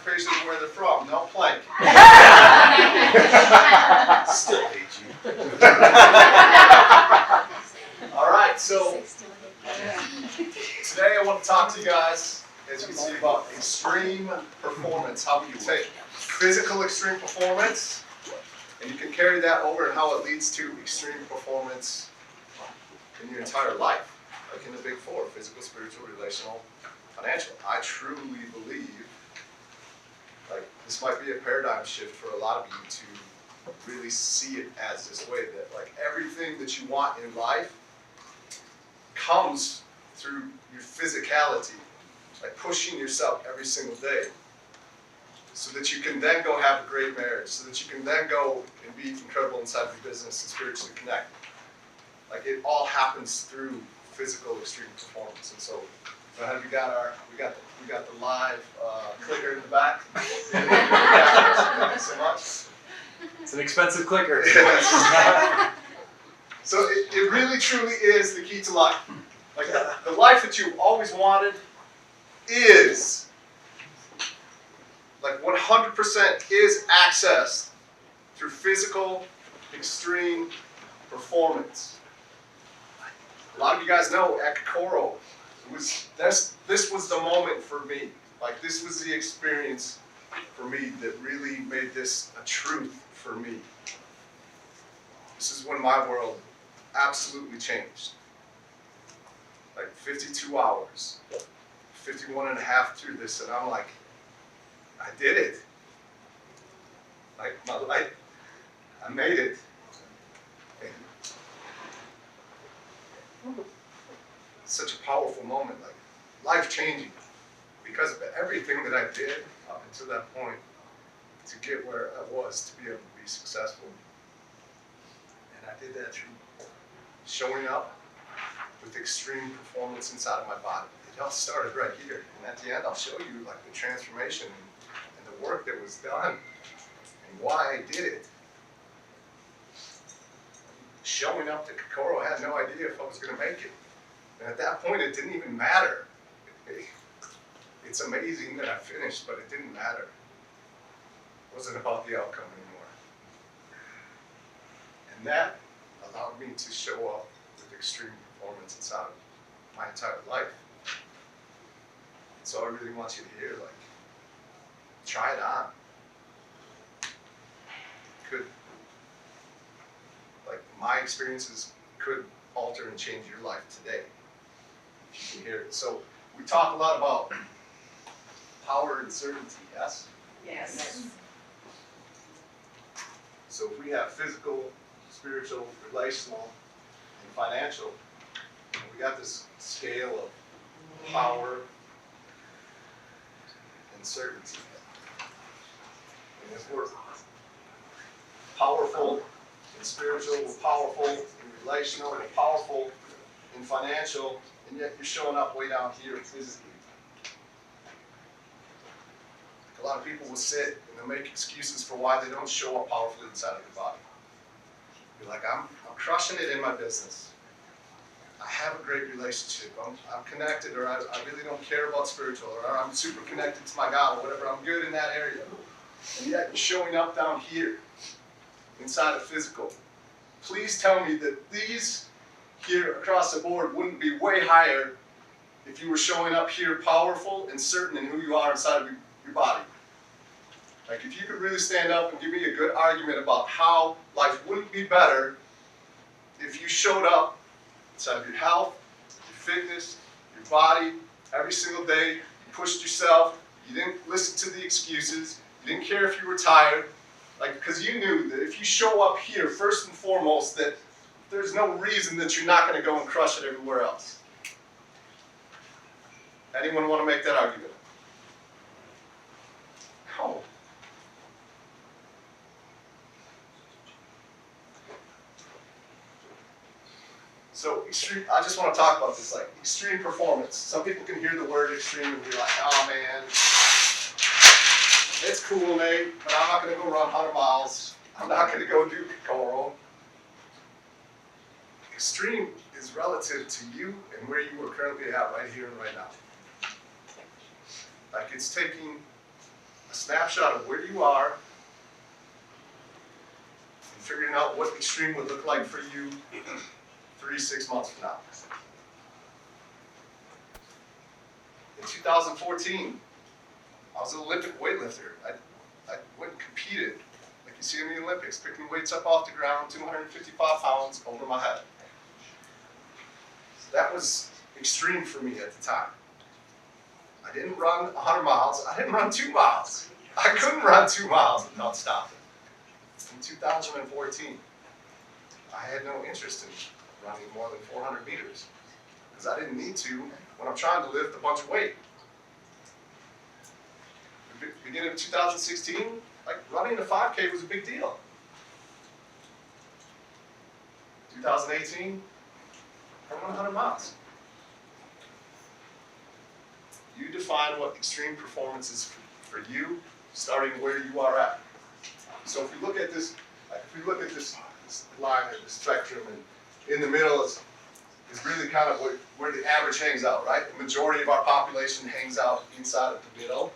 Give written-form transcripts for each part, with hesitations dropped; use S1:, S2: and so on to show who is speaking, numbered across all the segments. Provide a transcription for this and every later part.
S1: occupation is where they're from. No plank. Still hate you. All right, so today I want to talk to you guys, as you can see, about extreme performance. How we can take physical extreme performance and you can carry that over and how it leads to extreme performance in your entire life. Like in the big four: physical, spiritual, relational, financial. I truly believe like this might be a paradigm shift for a lot of you to really see it as this way, that like everything that you want in life comes through your physicality, like pushing yourself every single day, so that you can then go have a great marriage, so that you can then go and be incredible inside of your business and spiritually connect. Like it all happens through physical extreme performance. And so have we got the live clicker in the back? Thank you so much.
S2: It's an expensive clicker.
S1: So it really truly is the key to life. Like the life that you've always wanted is like 100% is accessed through physical extreme performance. A lot of you guys know at Kokoro, this was the moment for me. Like this was the experience for me that really made this a truth for me. This is when my world absolutely changed. Like 52 hours, 51 and a half through this, and I'm like, I did it. Like my life, I made it. And such a powerful moment, like life-changing, because of everything that I did up until that point to get where I was to be able to be successful. And I did that through showing up with extreme performance inside of my body. It all started right here, and at the end I'll show you like the transformation and the work that was done and why I did it. Showing up to Kokoro, I had no idea if I was going to make it. And at that point, it didn't even matter. It's amazing that I finished, but it didn't matter. It wasn't about the outcome anymore. And that allowed me to show up with extreme performance inside of my entire life. So I really want you to hear, like, try it on. My experiences could alter and change your life today, if you can hear it. So we talk a lot about power and certainty, yes?
S3: Yes.
S1: So if we have physical, spiritual, relational, and financial, we got this scale of power and certainty. And if we're powerful in spiritual, we're powerful in relational, we're powerful in financial, and yet you're showing up way down here physically. A lot of people will sit and they'll make excuses for why they don't show up powerfully inside of their body. You're like, I'm crushing it in my business. I have a great relationship. I'm connected, or I really don't care about spiritual, or I'm super connected to my God, or whatever. I'm good in that area. And yet you're showing up down here inside of physical. Please tell me that these here across the board wouldn't be way higher if you were showing up here powerful and certain in who you are inside of your body. Like if you could really stand up and give me a good argument about how life wouldn't be better if you showed up inside of your health, your fitness, your body, every single day, you pushed yourself, you didn't listen to the excuses, you didn't care if you were tired, like, because you knew that if you show up here, first and foremost, that there's no reason that you're not going to go and crush it everywhere else. Anyone want to make that argument? No. So extreme, I just want to talk about this, like extreme performance. Some people can hear the word extreme and be like, oh man, it's cool, Nate, but I'm not going to go run 100 miles. I'm not going to go do Kokoro. Extreme is relative to you and where you are currently at right here and right now. Like it's taking a a snapshot of where you are and figuring out what extreme would look like for you 3 to 6 months from now. In 2014, I was an Olympic weightlifter. I went and competed, like you see in the Olympics, picking weights up off the ground, 255 pounds over my head. That was extreme for me at the time. I didn't run 100 miles. I didn't run 2 miles. I couldn't run 2 miles without stopping. In 2014, I had no interest in running more than 400 meters because I didn't need to when I'm trying to lift a bunch of weight. Beginning of 2016, like running a 5K was a big deal. 2018, I run 100 miles. You define what extreme performance is for you, starting where you are at. So if we look at this, this line or this spectrum, and in the middle is really kind of where the average hangs out, right? The majority of our population hangs out inside of the middle.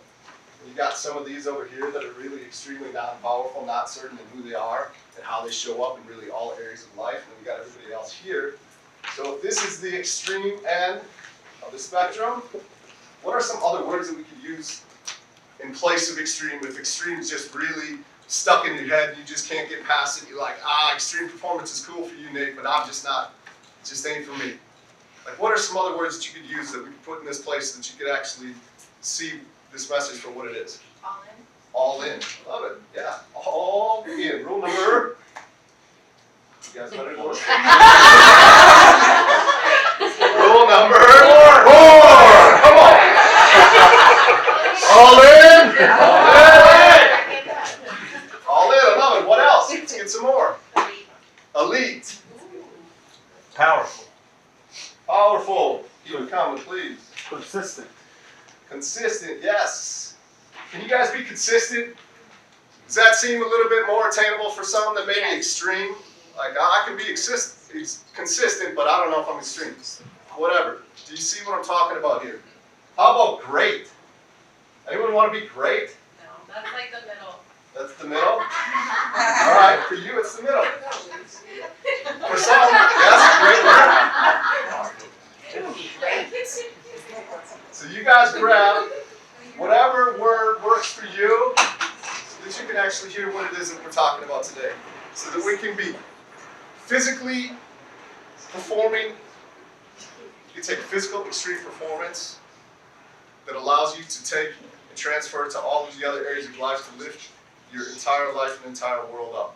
S1: And you got some of these over here that are really extremely non-powerful, not certain in who they are and how they show up in really all areas of life. And we got everybody else here. So if this is the extreme end of the spectrum, what are some other words that we could use in place of extreme? If extreme is just really stuck in your head, you just can't get past it. You're like, extreme performance is cool for you, Nate, but I'm just not. It just ain't for me. Like, what are some other words that you could use that we could put in this place that you could actually see this message for what it is?
S3: All in.
S1: All in. Love it. Yeah. All in. Rule number. You guys better go. Rule number 4. Come on. All in. All in. I love it. What else? Let's get some more. Elite.
S2: Powerful.
S1: Powerful. Keep it coming, please.
S2: Consistent.
S1: Consistent. Yes. Can you guys be consistent? Does that seem a little bit more attainable for some than maybe extreme? Like, I can be consistent, but I don't know if I'm extreme. Whatever. Do you see what I'm talking about here? How about great? Anyone want to be great?
S3: No, that's like the middle.
S1: That's the middle? All right, for you it's the middle. For some, that's a great word. So you guys grab whatever word works for you so that you can actually hear what it is that we're talking about today. So that we can be physically performing. You take physical extreme performance that allows you to take and transfer to all of the other areas of life to lift your entire life and entire world up.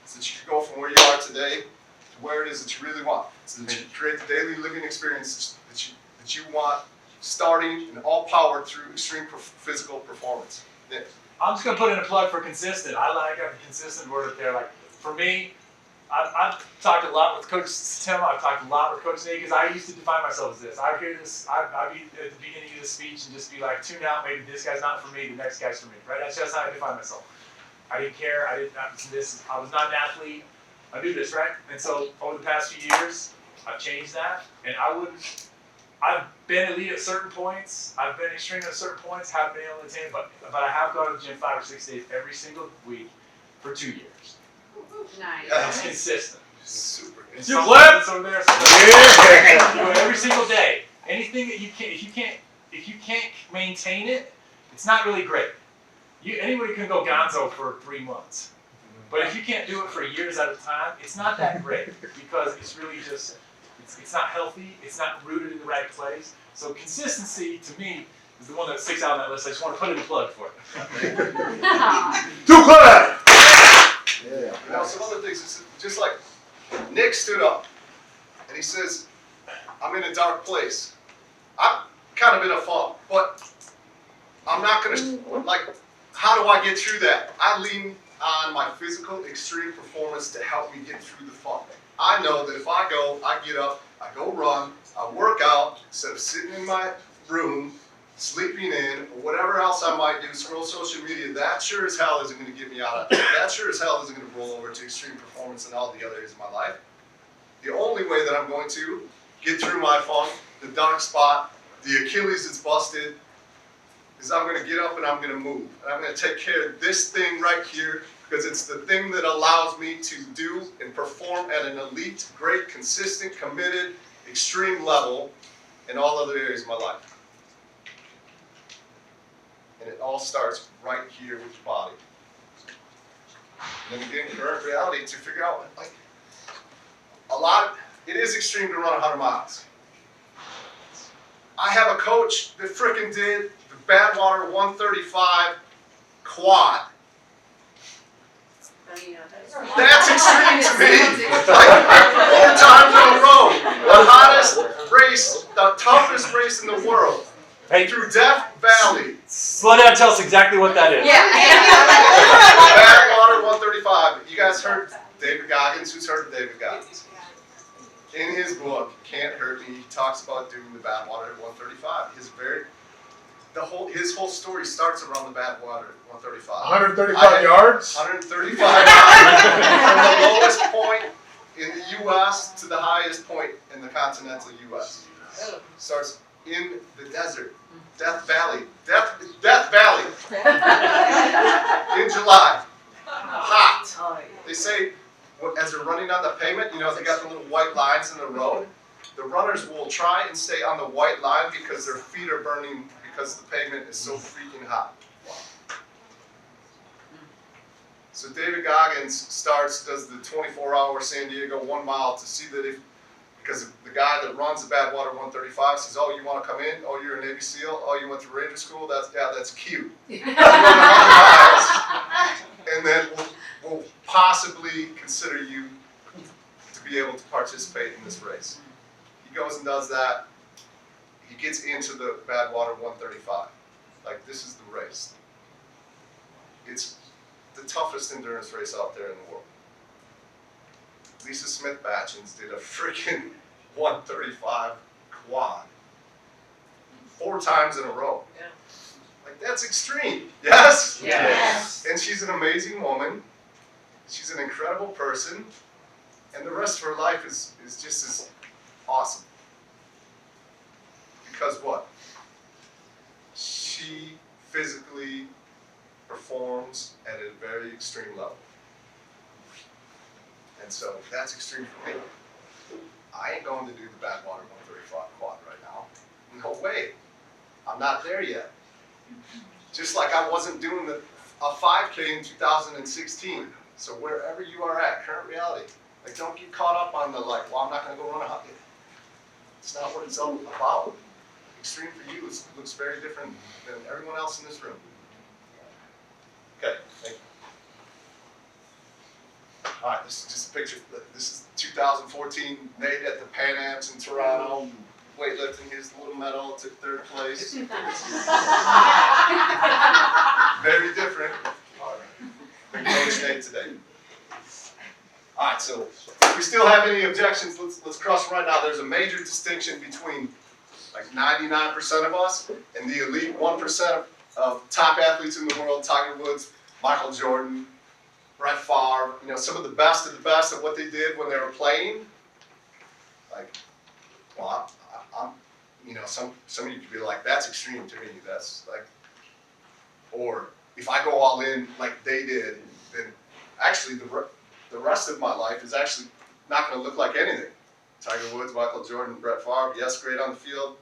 S1: So that you can go from where you are today to where it is that you really want. So that you can create the daily living experience that you want, starting and all powered through extreme physical performance. Nick.
S2: I'm just gonna put in a plug for consistent. I like a consistent word up there. Like for me, I've talked a lot with Coach Tim. I've talked a lot with Coach Nate because I used to define myself as this. I'd hear this. I'd be at the beginning of the speech and just be like, tune out. Maybe this guy's not for me. The next guy's for me. Right? That's just how I define myself. I didn't care. I was not an athlete. I do this, right? And so over the past few years, I've changed that. And I've been elite at certain points. I've been extreme at certain points. Haven't been able to attain it, but I have gone to the gym 5 or 6 days every single week for 2 years.
S3: Nice.
S2: That's consistent.
S1: Super.
S2: And some left over there. Yeah. Do it every single day. Anything that if you can't maintain it, it's not really great. Anybody can go gonzo for 3 months, but if you can't do it for years at a time, it's not that great because it's really just it's not healthy. It's not rooted in the right place. So consistency to me is the one that sticks out on that list. I just want to put in a plug for it. Too glad.
S1: Yeah. Now some other things, just like Nick stood up and he says, I'm in a dark place. I'm kind of in a funk, but I'm not gonna, like, how do I get through that? I lean on my physical extreme performance to help me get through the funk. I know that if I get up, I go run, I work out, instead of sitting in my room, sleeping in, or whatever else I might do, scroll social media, that sure as hell isn't going to get me out of it. That sure as hell isn't going to roll over to extreme performance in all the other areas of my life. The only way that I'm going to get through my funk, the dark spot, the Achilles that's busted, is I'm gonna get up and I'm gonna move. And I'm gonna take care of this thing right here because it's the thing that allows me to do and perform at an elite, great, consistent, committed, extreme level in all other areas of my life. And it all starts right here with your body. And then again, current reality to figure out, like, it is extreme to run 100 miles. I have a coach that frickin' did the Badwater 135 quad. That's extreme to me. Like, 4 times in a row. The hottest race, the toughest race in the world.
S2: Hey,
S1: Through Death Valley.
S2: slow down. Tell us exactly what that is.
S1: Badwater 135. You guys heard David Goggins? Who's heard of David Goggins? In his book, Can't Hurt Me, he talks about doing the Badwater 135. His whole story starts around the Badwater 135.
S4: 135 yards?
S1: 135 yards. From the lowest point in the U.S. to the highest point in the continental U.S. Starts in the desert, Death Valley. Death Valley. In July. Hot. They say, as they're running on the pavement, you know, they got the little white lines in the road. The runners will try and stay on the white line because their feet are burning because the pavement is so freaking hot. So David Goggins does the 24-hour San Diego 1 mile to see that because the guy that runs the Badwater 135 says, oh, you want to come in? Oh, you're a Navy SEAL? Oh, you went to Ranger School? That's cute. You run 100 miles, and then we'll possibly consider you to be able to participate in this race. He goes and does that. He gets into the Badwater 135. Like, this is the race. It's the toughest endurance race out there in the world. Lisa Smith Batchens did a freaking 135 quad 4 times in a row.
S3: Yeah.
S1: Like, that's extreme. Yes?
S3: Yes.
S1: And she's an amazing woman. She's an incredible person. And the rest of her life is just as awesome. Because what? She physically performs at a very extreme level. And so that's extreme for me. I ain't going to do the Badwater 135 quad right now. No way. I'm not there yet. Just like I wasn't doing a 5K in 2016. So wherever you are at, current reality, like, don't get caught up on the like, well, I'm not going to go run a 100. It's not what it's all about. Extreme for you looks very different than everyone else in this room. Okay, thank you. All right, this is just a picture. This is 2014 Nate at the Pan Ams in Toronto, weightlifting his little medal, took 3rd place. Very different than Coach Nate today. All right, so if we still have any objections, let's cross them right now. There's a major distinction between like 99% of us and the elite 1% of top athletes in the world, Tiger Woods, Michael Jordan, Brett Favre, you know, some of the best of what they did when they were playing. Like, well, I'm you know, some of you could be like, that's extreme to me. That's like, or if I go all in like they did, then actually the rest of my life is actually not going to look like anything. Tiger Woods, Michael Jordan, Brett Favre, yes, great on the field.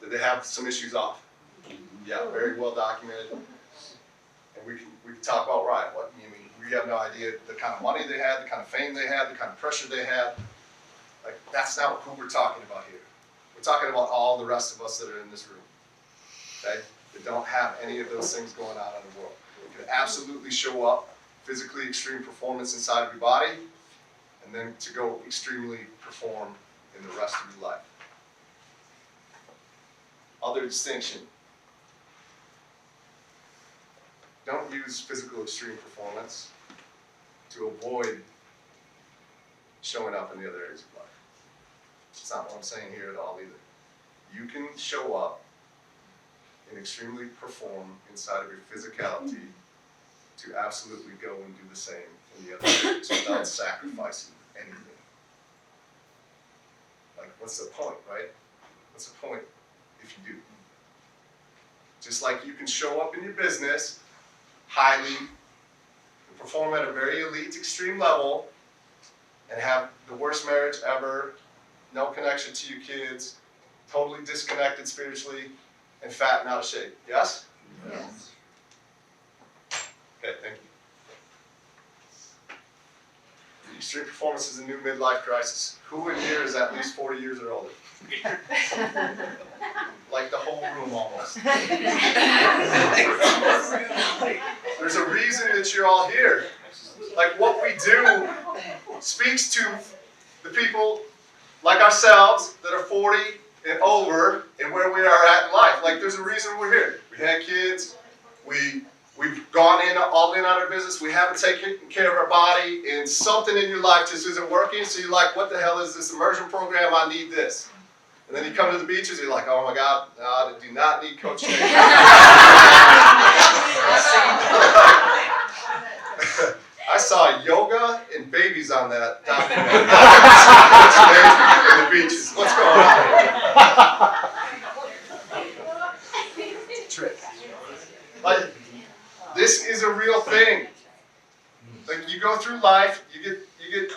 S1: Did they have some issues off? Yeah, very well documented. And we can talk about, right, what you mean, we have no idea the kind of money they had, the kind of fame they had, the kind of pressure they had. Like, that's not who we're talking about here. We're talking about all the rest of us that are in this room, okay? That don't have any of those things going on in the world. You can absolutely show up, physically extreme performance inside of your body, and then to go extremely perform in the rest of your life. Other distinction. Don't use physical extreme performance to avoid showing up in the other areas of life. That's not what I'm saying here at all either. You can show up and extremely perform inside of your physicality to absolutely go and do the same in the other areas without sacrificing anything. Like, what's the point, right? What's the point if you do? Just like you can show up in your business highly, perform at a very elite, extreme level, and have the worst marriage ever, no connection to your kids, totally disconnected spiritually, and fat and out of shape. Yes?
S3: Yes.
S1: Okay, thank you. Extreme performance is a new midlife crisis. Who in here is at least 40 years or older? Like the whole room almost. There's a reason that you're all here. Like what we do speaks to the people like ourselves that are 40 and over and where we are at in life. Like there's a reason we're here. We had kids. We've gone all in on our business. We haven't taken care of our body, and something in your life just isn't working. So you're like, what the hell is this immersion program? I need this. And then you come to the beaches, you're like, oh my God, no, I do not need Coach Nate. I saw yoga and babies on that documentary. Coach Nate and the beaches. What's going on here? Like, this is a real thing. Like you go through life, you get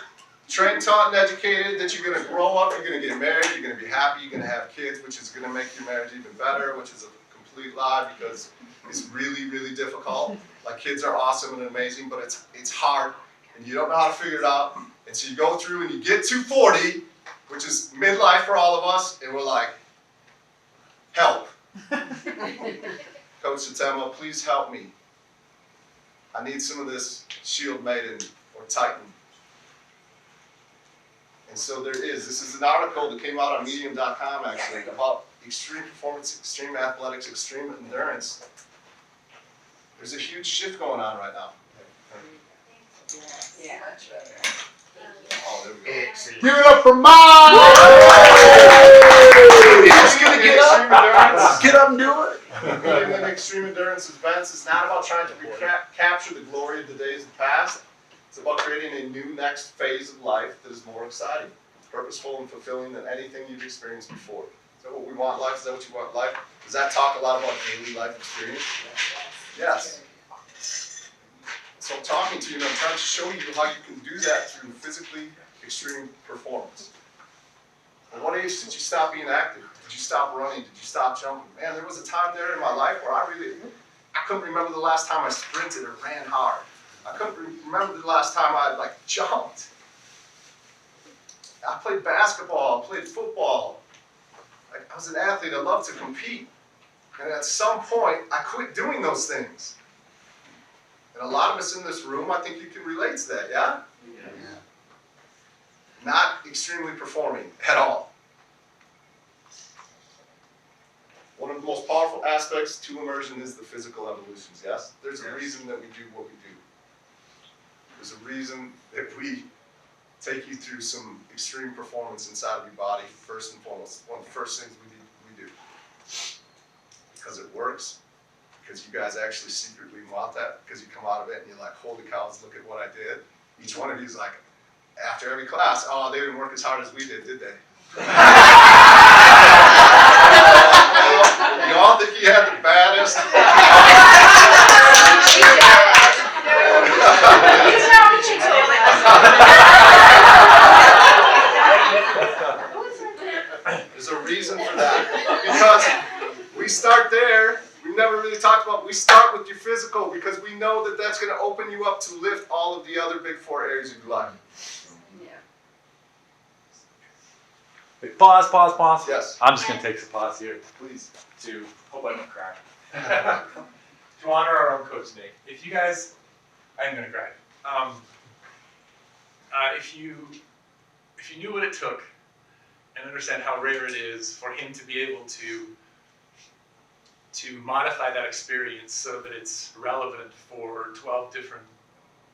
S1: trained, taught, and educated that you're going to grow up, you're going to get married, you're going to be happy, you're going to have kids, which is going to make your marriage even better, which is a complete lie because it's really, really difficult. Like kids are awesome and amazing, but it's hard, and you don't know how to figure it out. And so you go through and you get to 40, which is midlife for all of us, and we're like, help. Coach Satema, please help me. I need some of this Shield Maiden or Titan. And so there is. This is an article that came out on Medium.com actually about extreme performance, extreme athletics, extreme endurance. There's a huge shift going on right now.
S3: Yeah.
S1: Oh, there we go.
S4: Give it up for mine!
S1: Just gonna get extreme endurance.
S4: Get up and do it.
S1: Competing in extreme endurance events is not about trying to capture the glory of the days of the past. It's about creating a new next phase of life that is more exciting, purposeful, and fulfilling than anything you've experienced before. Is that what we want in life? Is that what you want in life? Does that talk a lot about daily life experience? Yes. So I'm talking to you and I'm trying to show you how you can do that through physically extreme performance. At what age did you stop being active? Did you stop running? Did you stop jumping? Man, there was a time there in my life where I couldn't remember the last time I sprinted or ran hard. I couldn't remember the last time I jumped. I played basketball, I played football. I was an athlete, I loved to compete. And at some point, I quit doing those things. And a lot of us in this room, I think you can relate to that, yeah? Yeah. Not extremely performing at all. One of the most powerful aspects to immersion is the physical evolutions, yes? There's a reason that we do what we do. There's a reason that we take you through some extreme performance inside of your body, first and foremost. One of the first things we do. Because it works, because you guys actually secretly want that, because you come out of it and you're like, holy cows, look at what I did. Each one of you is like, after every class, oh, they didn't work as hard as we did they? You all think you had the baddest? There's a reason for that. Because we start there. We've never really talked about, we start with your physical because we know that that's going to open you up to lift all of the other big 4 areas of your life.
S2: Wait, pause.
S1: Yes,
S2: I'm just going to take some pause here
S1: please.
S2: to hope I don't cry. To honor our own Coach Nate. If you guys, I'm going to cry. If you knew what it took and understand how rare it is for him to be able to modify that experience so that it's relevant for 12 different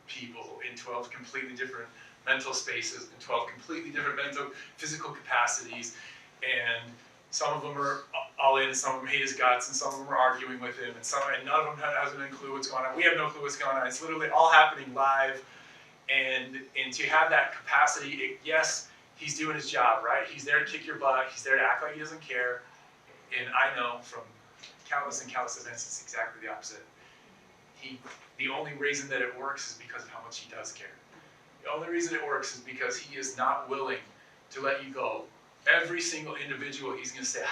S2: people in 12 completely different mental spaces, in 12 completely different mental, physical capacities, and some of them are all in, some of them hate his guts, and some of them are arguing with him, and none of them has any clue what's going on. We have no clue what's going on. It's literally all happening live, and to have that capacity, yes, he's doing his job, right? He's there to kick your butt. He's there to act like he doesn't care. And I know from countless and countless events, it's exactly the opposite. The only reason that it works is because of how much he does care. The only reason it works is because he is not willing to let you go. Every single individual, he's going to say,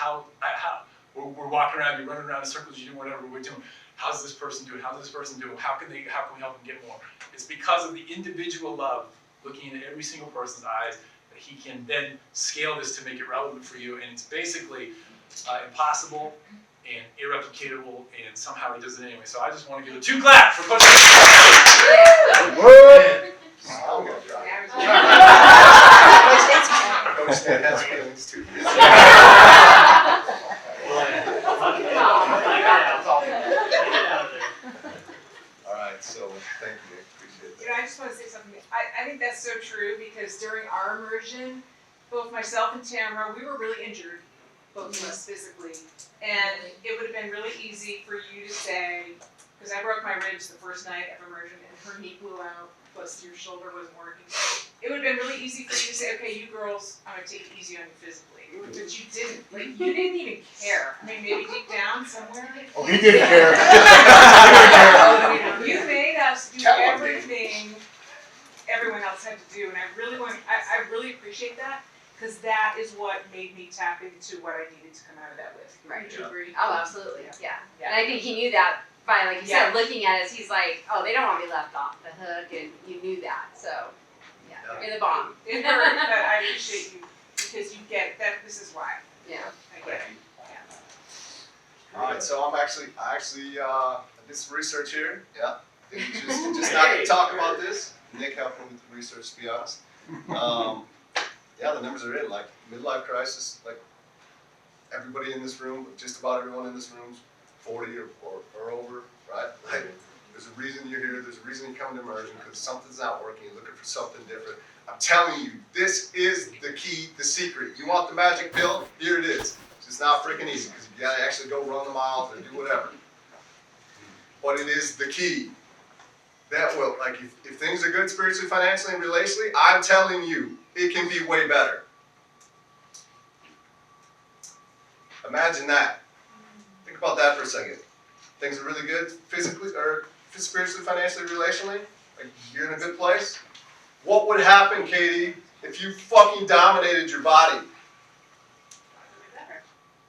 S2: we're walking around, you're running around in circles, you're doing whatever we're doing. How's this person doing? How's this person doing? How can we help them get more? It's because of the individual love, looking into every single person's eyes, that he can then scale this to make it relevant for you. And it's basically impossible and irreplicatable, and somehow he does it anyway. So I just want to give a 2 clap for Coach.
S4: Word.
S1: I'm gonna try. Coach Stan has feelings too. All right, so thank you, Nick. Appreciate that.
S5: You know, I just want to say something. I think that's so true because during our immersion, both myself and Tamara, we were really injured, both of us physically. And it would have been really easy for you to say, because I broke my ribs the first night of immersion and her knee blew out, plus your shoulder wasn't working. It would have been really easy for you to say, okay, you girls, I'm going to take it easy on you physically. But you didn't. Like, you didn't even care. I mean, maybe deep down somewhere.
S4: Oh, he didn't care.
S5: You made us do everything everyone else had to do, and I really appreciate that, because that is what made me tap into what I needed to come out of that with.
S3: Right.
S5: Would you agree?
S3: Oh, absolutely, yeah.
S5: Yeah.
S3: And I think he knew that by, like you
S5: Yeah.
S3: said, looking at us, he's like, oh, they don't want me left off the hook, and you knew that, so, yeah, you're the bomb.
S5: It hurt, but I appreciate you, because you get that, this is why.
S3: Yeah.
S5: I get it.
S1: All right, so I actually did some research here. Yeah, just not to talk about this. Nick helped me with the research, to be honest. Yeah, the numbers are in. Like midlife crisis, like everybody in this room, just about everyone in this room, 40 or over, right? Like, there's a reason you're here. There's a reason you come to immersion, because something's not working. You're looking for something different. I'm telling you, this is the key, the secret. You want the magic pill? Here it is. It's just not freaking easy, because you gotta actually go run the miles or do whatever. But it is the key. That will, like, if things are good spiritually, financially, and relationally, I'm telling you, it can be way better. Imagine that. Think about that for a second. Things are really good physically, or spiritually, financially, relationally. Like, you're in a good place. What would happen, Katie, if you fucking dominated your body?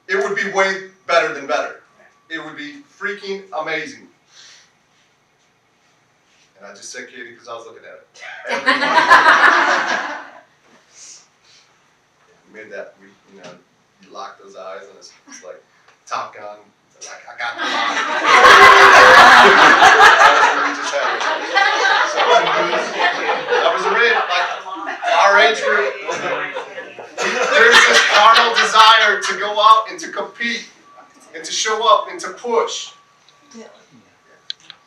S1: It would be way better than better. It would be freaking amazing. And I just said Katie because I was looking at it. We made that, you lock those eyes and it's like Top Gun. Like, I got the line. We just had it. So, that was a real, like, our age group. There's this carnal desire to go out and to compete and to show up and to push.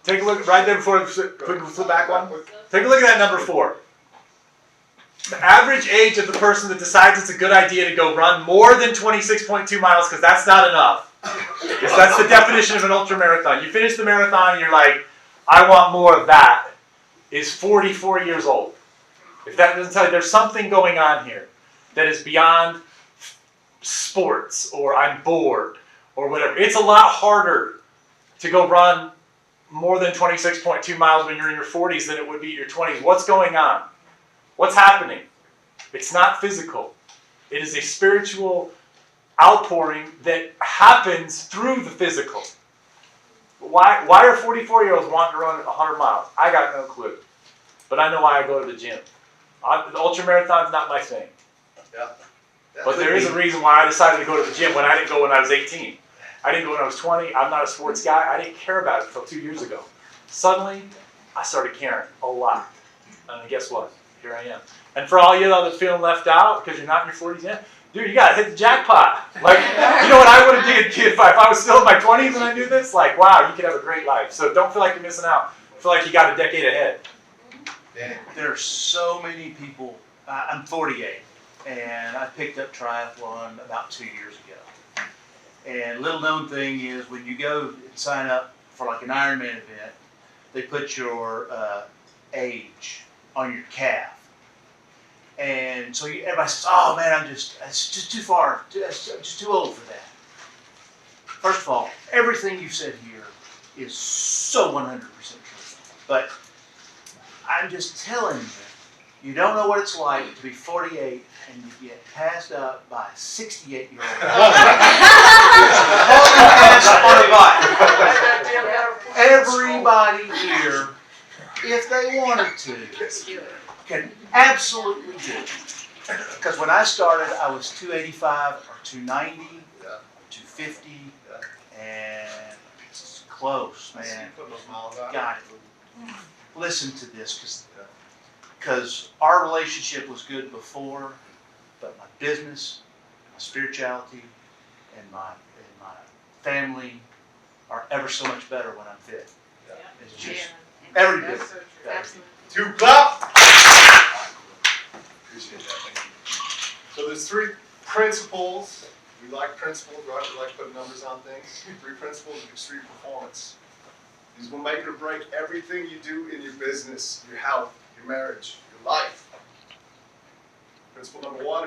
S2: Take a look right there before quick flip back one. Take a look at that number 4. The average age of the person that decides it's a good idea to go run more than 26.2 miles, because that's not enough. Because that's the definition of an ultra marathon. You finish the marathon and you're like, I want more of that, is 44 years old. If that doesn't tell you, there's something going on here that is beyond sports, or I'm bored, or whatever. It's a lot harder to go run more than 26.2 miles when you're in your 40s than it would be in your 20s. What's going on? What's happening? It's not physical. It is a spiritual outpouring that happens through the physical. Why are 44-year-olds wanting to run 100 miles? I got no clue. But I know why I go to the gym. The ultramarathon's not my thing.
S1: Yeah.
S2: But there is a reason why I decided to go to the gym when I didn't go when I was 18. I didn't go when I was 20. I'm not a sports guy. I didn't care about it until 2 years ago. Suddenly, I started caring a lot. And guess what? Here I am. And for all you that's feeling left out because you're not in your 40s yet, dude, you gotta hit the jackpot. Like, you know what I would have did, kid, if I was still in my 20s and I knew this? Like, wow, you could have a great life. So don't feel like you're missing out. Feel like you got a decade ahead.
S6: There are so many people. I'm 48, and I picked up triathlon about 2 years ago. And little known thing is when you go and sign up for like an Ironman event, they put your age on your calf. And so everybody says, "Oh man, it's just too far. I'm just too old for that." First of all, everything you said here is so 100% true. But I'm just telling you, you don't know what it's like to be 48 and you get passed up by a 68-year-old. On a bike. Everybody here, if they wanted to, can absolutely do it. Because when I started, I was 285 or 290,
S1: Yeah.
S6: 250, and it's close, man.
S1: Put those miles on.
S6: Got it. Listen to this, because our relationship was good before, but my business, my spirituality, and my family are ever so much better when I'm fit.
S1: Yeah.
S6: It's just every bit.
S5: That's so true.
S3: Absolutely.
S1: Two clap. Appreciate that, thank you. So there's 3 principles. We like principles, right? We like putting numbers on things. 3 principles of extreme performance. These will make or break everything you do in your business, your health, your marriage, your life. Principle number 1